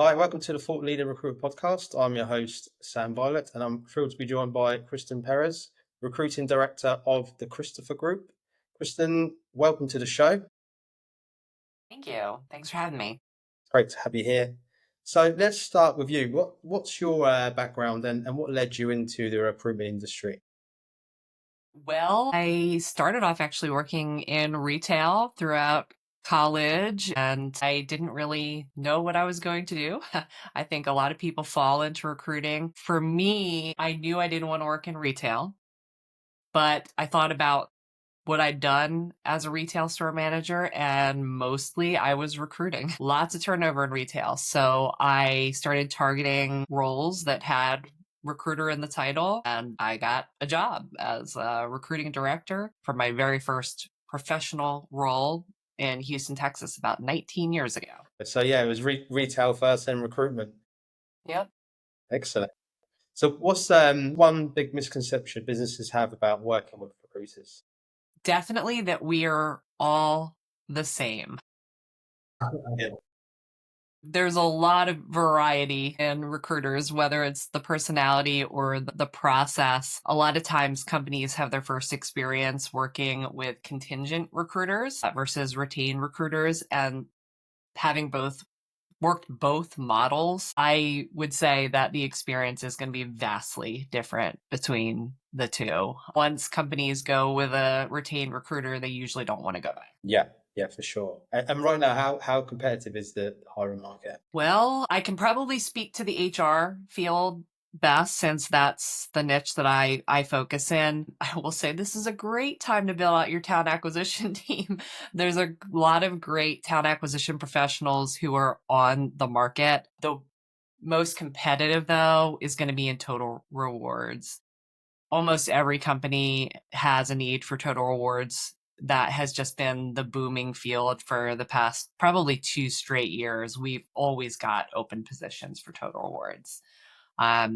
Hi, welcome to the Thought Leader Recruit podcast. I'm your host, Sam Violet, and I'm thrilled to be joined by Kristen Perez, Recruiting Director of the Christopher Group. Kristen, welcome to the show. Thank you. Thanks for having me. Great to have you here. So let's start with you. What's your background and what led you into the recruitment industry? Well, I started off actually working in retail throughout college, and I didn't really know what I was going to do. I think a lot of people fall into recruiting. For me, I knew I didn't want to work in retail, but I thought about what I'd done as a retail store manager, and mostly I was recruiting. Lots of turnover in retail. So I started targeting roles that had recruiter in the title, and I got a job as a recruiting director for my very first professional role in Houston, Texas, about 19 years ago. So yeah, it was retail first, then recruitment. Yep. Excellent. So what's one big misconception businesses have about working with recruiters? Definitely that we are all the same. Yeah. There's a lot of variety in recruiters, whether it's the personality or the process. A lot of times companies have their first experience working with contingent recruiters versus retained recruiters, and having both worked both models, I would say that the experience is going to be vastly different between the two. Once companies go with a retained recruiter, they usually don't want to go back. Yeah, yeah, for sure. And right now, how competitive is the hiring market? Well, I can probably speak to the HR field best since that's the niche that I focus in. I will say this is a great time to build out your talent acquisition team. There's a lot of great talent acquisition professionals who are on the market. The most competitive, though, is going to be in total rewards. Almost every company has a need for total rewards. That has just been the booming field for the past probably 2 straight years. We've always got open positions for total rewards.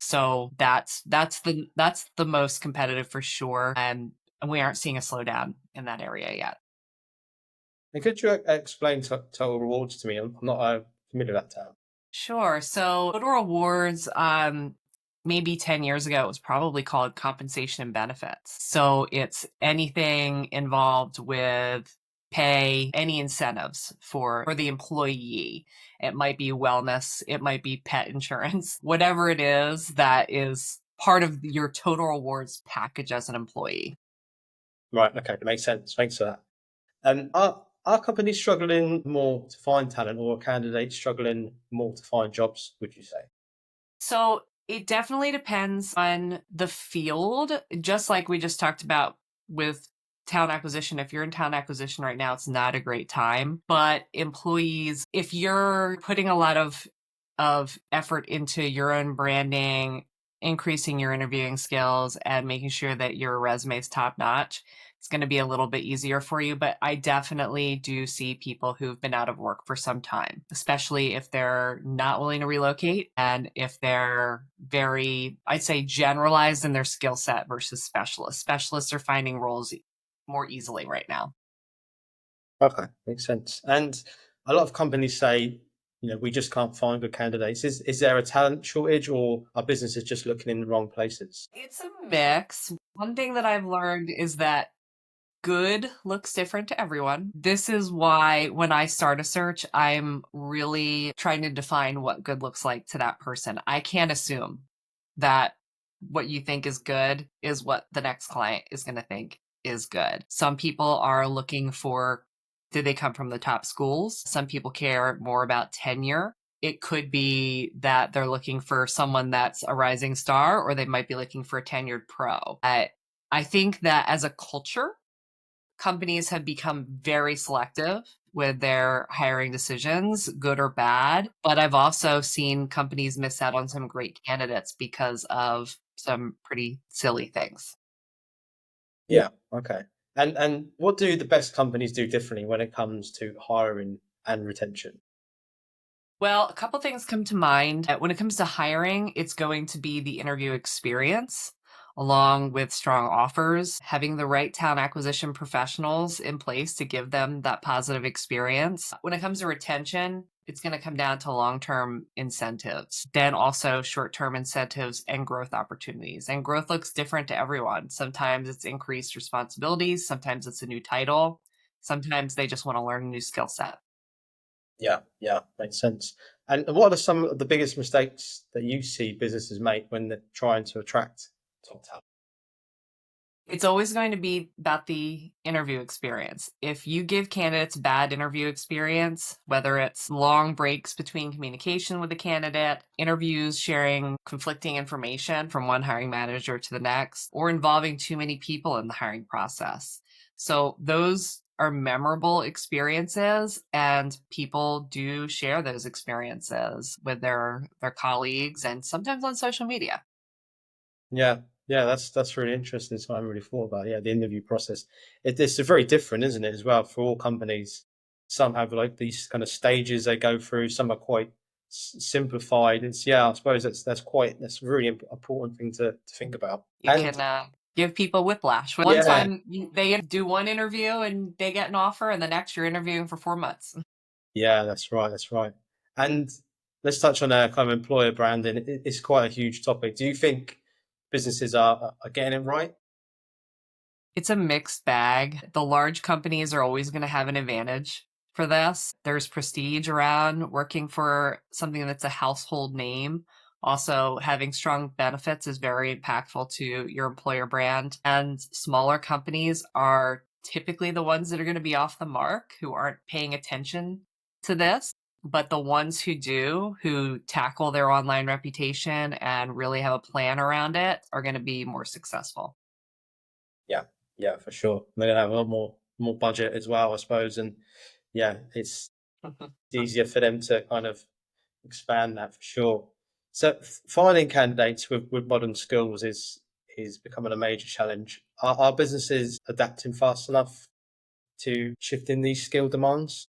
So that's the most competitive for sure, and we aren't seeing a slowdown in that area yet. And could you explain total rewards to me? I'm not familiar with that term. Sure. So total rewards, maybe 10 years ago, it was probably called compensation and benefits. So it's anything involved with pay, any incentives for the employee. It might be wellness, it might be pet insurance, whatever it is that is part of your total rewards package as an employee. Right. Okay, that makes sense. Thanks for that. And are companies struggling more to find talent, or are candidates struggling more to find jobs? Would you say? So it definitely depends on the field, just like we just talked about with talent acquisition. If you're in talent acquisition right now, it's not a great time. But employees, if you're putting a lot of effort into your own branding, increasing your interviewing skills, and making sure that your resume is top notch, it's going to be a little bit easier for you. But I definitely do see people who've been out of work for some time, especially if they're not willing to relocate and if they're very, I'd say, generalized in their skill set versus specialists. Specialists are finding roles more easily right now. Okay, makes sense. And a lot of companies say, we just can't find good candidates. Is there a talent shortage, or are businesses just looking in the wrong places? It's a mix. One thing that I've learned is that good looks different to everyone. This is why when I start a search, I'm really trying to define what good looks like to that person. I can't assume that what you think is good is what the next client is going to think is good. Some people are looking for, did they come from the top schools? Some people care more about tenure. It could be that they're looking for someone that's a rising star, or they might be looking for a tenured pro. I think that as a culture, companies have become very selective with their hiring decisions, good or bad. But I've also seen companies miss out on some great candidates because of some pretty silly things. Yeah. Okay. And what do the best companies do differently when it comes to hiring and retention? Well, a couple things come to mind. When it comes to hiring, it's going to be the interview experience along with strong offers, having the right talent acquisition professionals in place to give them that positive experience. When it comes to retention, it's going to come down to long-term incentives, then also short-term incentives and growth opportunities. And growth looks different to everyone. Sometimes it's increased responsibilities, sometimes it's a new title, sometimes they just want to learn a new skill set. Yeah, yeah, makes sense. And what are some of the biggest mistakes that you see businesses make when they're trying to attract top talent? It's always going to be about the interview experience. If you give candidates bad interview experience, whether it's long breaks between communication with the candidate, interviews sharing conflicting information from one hiring manager to the next, or involving too many people in the hiring process. So those are memorable experiences, and people do share those experiences with their colleagues and sometimes on social media. Yeah, yeah, that's really interesting. So I haven't really thought about. Yeah, the interview process. It's very different, isn't it, as well, for all companies. Some have like these kind of stages they go through. Some are quite simplified. It's yeah, I suppose that's a really important thing to think about. It And can give people whiplash. One yeah, time they do one interview and they get an offer, and the next you're interviewing for 4 months. yeah, that's right, that's right. And let's touch on kind of employer branding. It's quite a huge topic. Do you think businesses are getting it right? It's a mixed bag. The large companies are always going to have an advantage for this. There's prestige around working for something that's a household name. Also, having strong benefits is very impactful to your employer brand. And smaller companies are typically the ones that are going to be off the mark, who aren't paying attention to this. But the ones who do, who tackle their online reputation and really have a plan around it, are going to be more successful. Yeah, yeah, for sure. They're gonna have a lot more budget as well, I suppose, and yeah, it's easier for them to kind of expand that for sure. So finding candidates with modern skills is becoming a major challenge. Are businesses adapting fast enough to shifting these skill demands?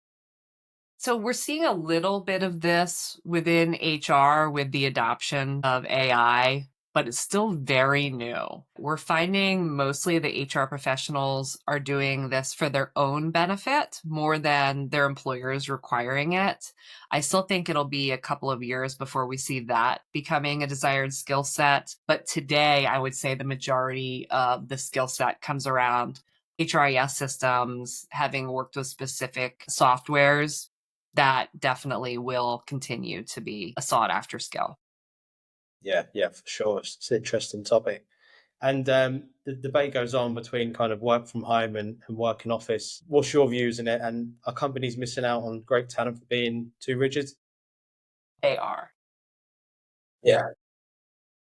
So we're seeing a little bit of this within HR with the adoption of AI, but it's still very new. We're finding mostly the HR professionals are doing this for their own benefit more than their employers requiring it. I still think it'll be a couple of years before we see that becoming a desired skill set. But today, I would say the majority of the skill set comes around HRIS systems, having worked with specific softwares that definitely will continue to be a sought after skill. Yeah, yeah, for sure. It's an interesting topic. And the debate goes on between kind of work from home and work in office. What's your views in it? And are companies missing out on great talent for being too rigid? They are. Yeah,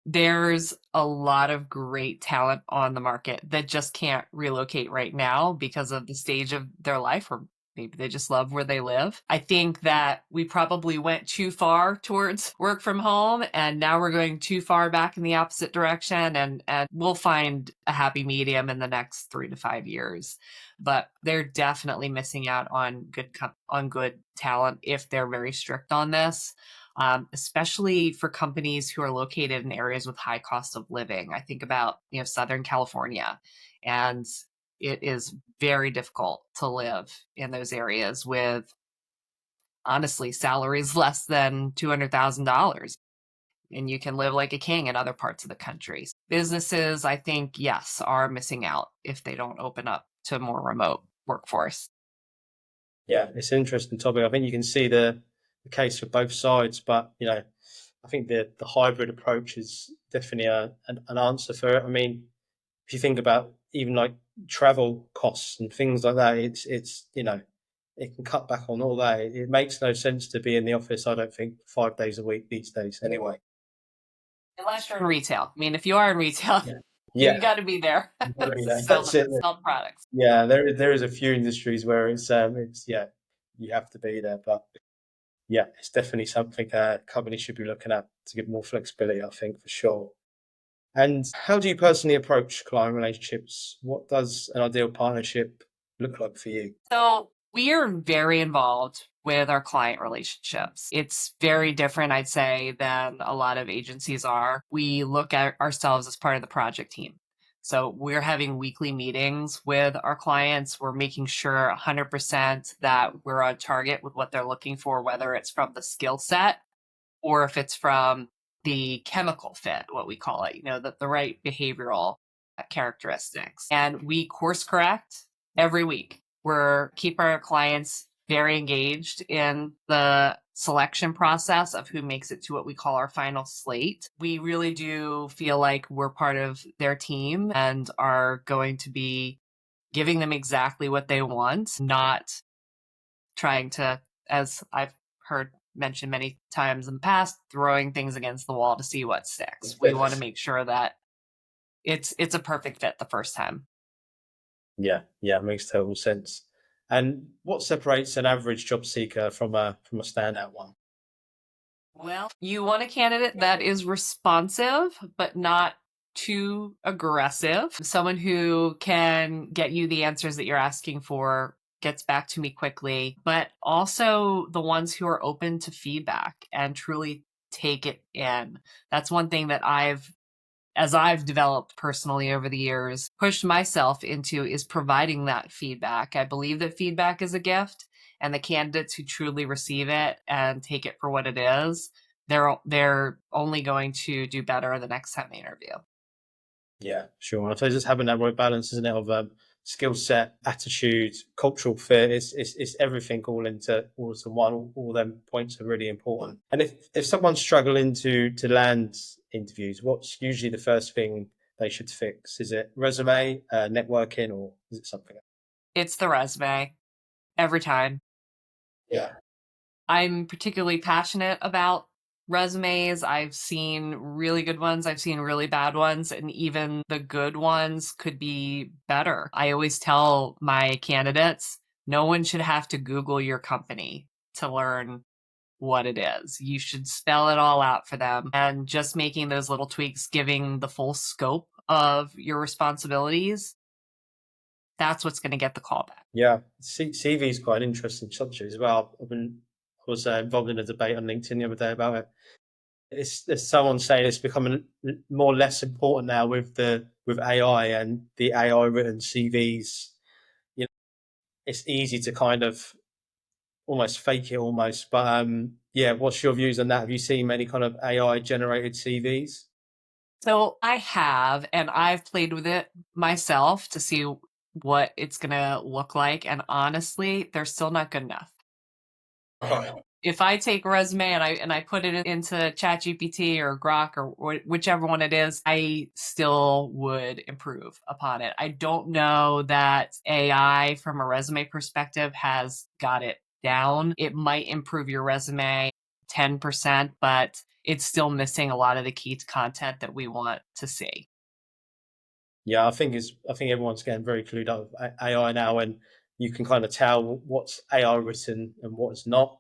There's a lot of great talent on the market that just can't relocate right now because of the stage of their life, or maybe they just love where they live. I think that we probably went too far towards work from home, and now we're going too far back in the opposite direction, and we'll find a happy medium in the next 3 to 5 years. But they're definitely missing out on on good talent if they're very strict on this, especially for companies who are located in areas with high cost of living. I think about, Southern California, and it is very difficult to live in those areas with, honestly, salaries less than $200,000. And you can live like a king in other parts of the country. Businesses, I think, yes, are missing out if they don't open up to a more remote workforce. yeah, it's an interesting topic. I think you can see the case for both sides, but I think the hybrid approach is definitely an answer for it. I mean, if you think about even like travel costs and things like that, it's it can cut back on all that. It makes no sense to be in the office. I don't think 5 days a week these days. Anyway, Unless you're in retail. I mean, if you are in retail, yeah, you yeah, got to be there. you've got to be there. sell, That's it. sell products. Yeah, there is a few industries where it's yeah, you have to be there, but yeah, it's definitely something companies should be looking at to give more flexibility. I think for sure. And how do you personally approach client relationships? What does an ideal partnership look like for you? So we are very involved with our client relationships. It's very different, I'd say, than a lot of agencies are. We look at ourselves as part of the project team. So we're having weekly meetings with our clients. We're making sure 100% that we're on target with what they're looking for, whether it's from the skill set or if it's from the chemical fit, what we call it, the right behavioral characteristics. And we course correct every week. We're keep our clients very engaged in the selection process of who makes it to what we call our final slate. We really do feel like we're part of their team and are going to be giving them exactly what they want, not trying to, as I've heard mentioned many times in the past, throwing things against the wall to see what sticks. We want to make sure that it's a perfect fit the first time. Yeah, yeah, it makes total sense. And what separates an average job seeker from a standout one? Well, you want a candidate that is responsive, but not too aggressive. Someone who can get you the answers that you're asking for, gets back to me quickly, but also the ones who are open to feedback and truly take it in. That's one thing that as I've developed personally over the years, pushed myself into is providing that feedback. I believe that feedback is a gift, and the candidates who truly receive it and take it for what it is, they're only going to do better the next time they interview. Yeah, sure. I suppose just having that right balance, isn't it, of skill set, attitude, cultural fit. It's everything all into one. All them points are really important. And if someone's struggling to land interviews, what's usually the first thing they should fix? Is it resume, networking, or is it something else? It's the resume every time. Yeah. I'm particularly passionate about resumes. I've seen really good ones, I've seen really bad ones, and even the good ones could be better. I always tell my candidates, no one should have to Google your company to learn what it is. You should spell it all out for them, and just making those little tweaks, giving the full scope of your responsibilities, that's what's going to get the call back. Yeah, CV is quite an interesting subject as well. I was involved in a debate on LinkedIn the other day about it. There's someone saying it's becoming more less important now with AI and the AI written CVs. You know, it's easy to kind of almost fake it almost. But yeah, what's your views on that? Have you seen many kind of AI generated CVs? So I have, and I've played with it myself to see what it's going to look like. And honestly, they're still not good enough. Right. If I take a resume and I put it into ChatGPT or Grok or whichever one it is, I still would improve upon it. I don't know that AI from a resume perspective has got it down. It might improve your resume 10%, but it's still missing a lot of the key content that we want to see. Yeah, I think everyone's getting very clued up with AI now, and you can kind of tell what's AI written and what's not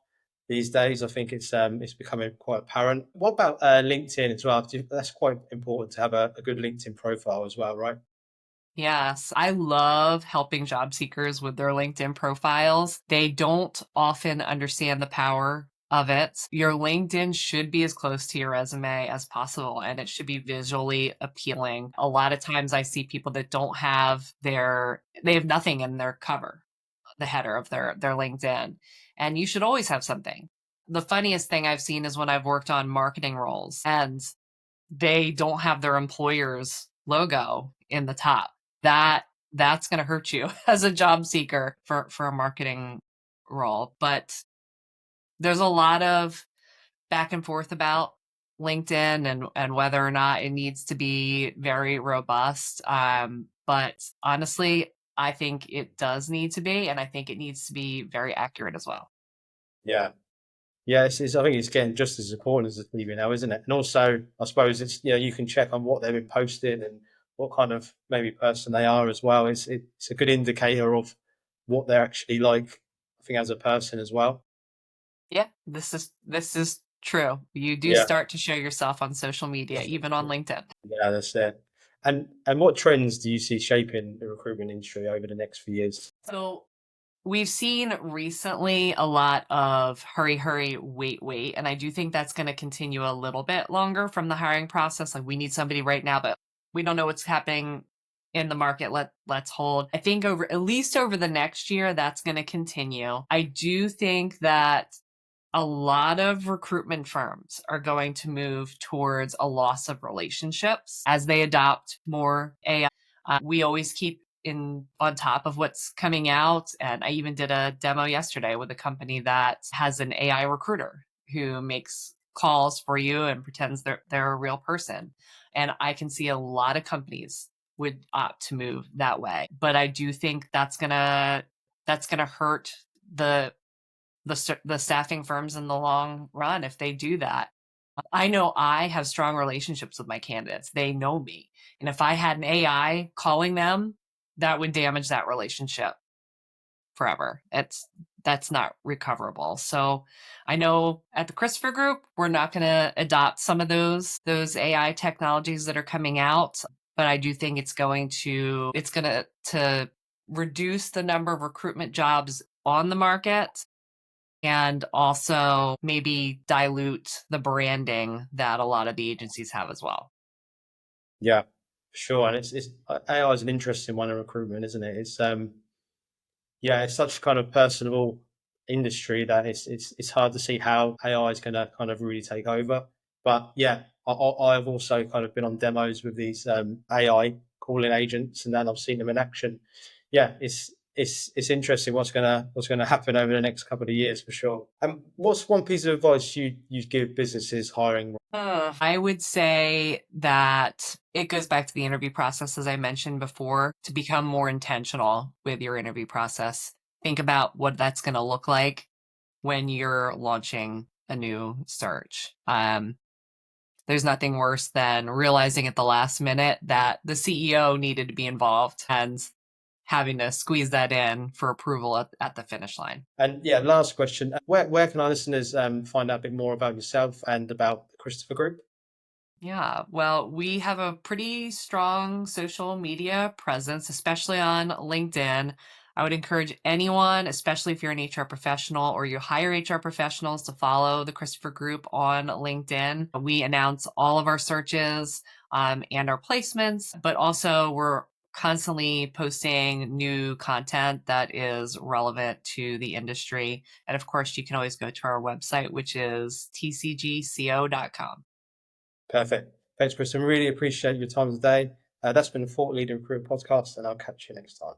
these days. I think it's becoming quite apparent. What about LinkedIn as well? That's quite important to have a good LinkedIn profile as well, right? Yes, I love helping job seekers with their LinkedIn profiles. They don't often understand the power of it. Your LinkedIn should be as close to your resume as possible, and it should be visually appealing. A lot of times I see people that they have nothing in their cover, the header of their LinkedIn. And you should always have something. The funniest thing I've seen is when I've worked on marketing roles and they don't have their employer's logo in the top. That's going to hurt you as a job seeker for a marketing role. But there's a lot of back and forth about LinkedIn and whether or not it needs to be very robust. But honestly, I think it does need to be, and I think it needs to be very accurate as well. Yeah. Yeah, I think it's getting just as important as the TV now, isn't it? And also, I suppose it's you can check on what they've been posted and what kind of maybe person they are as well. It's a good indicator of what they're actually like. I think as a person as well. Yeah, this is true. You do Yeah, start to show yourself on social media, even on LinkedIn. yeah, that's it. And what trends do you see shaping the recruitment industry over the next few years? So we've seen recently a lot of hurry, hurry, wait, wait. And I do think that's going to continue a little bit longer from the hiring process. Like we need somebody right now, but we don't know what's happening in the market. Let's hold. I think over at least over the next year, that's going to continue. I do think that a lot of recruitment firms are going to move towards a loss of relationships as they adopt more AI. We always keep in on top of what's coming out. And I even did a demo yesterday with a company that has an AI recruiter who makes calls for you and pretends they're a real person. And I can see a lot of companies would opt to move that way. But I do think that's gonna hurt the the staffing firms in the long run if they do that. I know I have strong relationships with my candidates. They know me. And if I had an AI calling them, that would damage that relationship forever. That's not recoverable. So I know at the Christopher Group, we're not going to adopt some of those AI technologies that are coming out, but I do think it's going to reduce the number of recruitment jobs on the market and also maybe dilute the branding that a lot of the agencies have as well. Yeah, sure. And it's AI is an interesting one in recruitment, isn't it? It's yeah, it's such kind of personable industry that it's hard to see how AI is going to kind of really take over. But yeah, I've also kind of been on demos with these AI calling agents, and then I've seen them in action. Yeah, it's interesting what's gonna happen over the next couple of years for sure. What's one piece of advice you give businesses hiring? I would say that it goes back to the interview process, as I mentioned before, to become more intentional with your interview process. Think about what that's going to look like when you're launching a new search. There's nothing worse than realizing at the last minute that the CEO needed to be involved and having to squeeze that in for approval at the finish line. And yeah, last question: where can our listeners find out a bit more about yourself and about the Christopher Group? Yeah, well, we have a pretty strong social media presence, especially on LinkedIn. I would encourage anyone, especially if you're an HR professional or you hire HR professionals, to follow the Christopher Group on LinkedIn. We announce all of our searches and our placements, but also we're constantly posting new content that is relevant to the industry. And of course, you can always go to our website, which is tcgco.com. Perfect. Thanks, Kristen. Really appreciate your time today. That's been the Thought Leader Recruit podcast, and I'll catch you next time.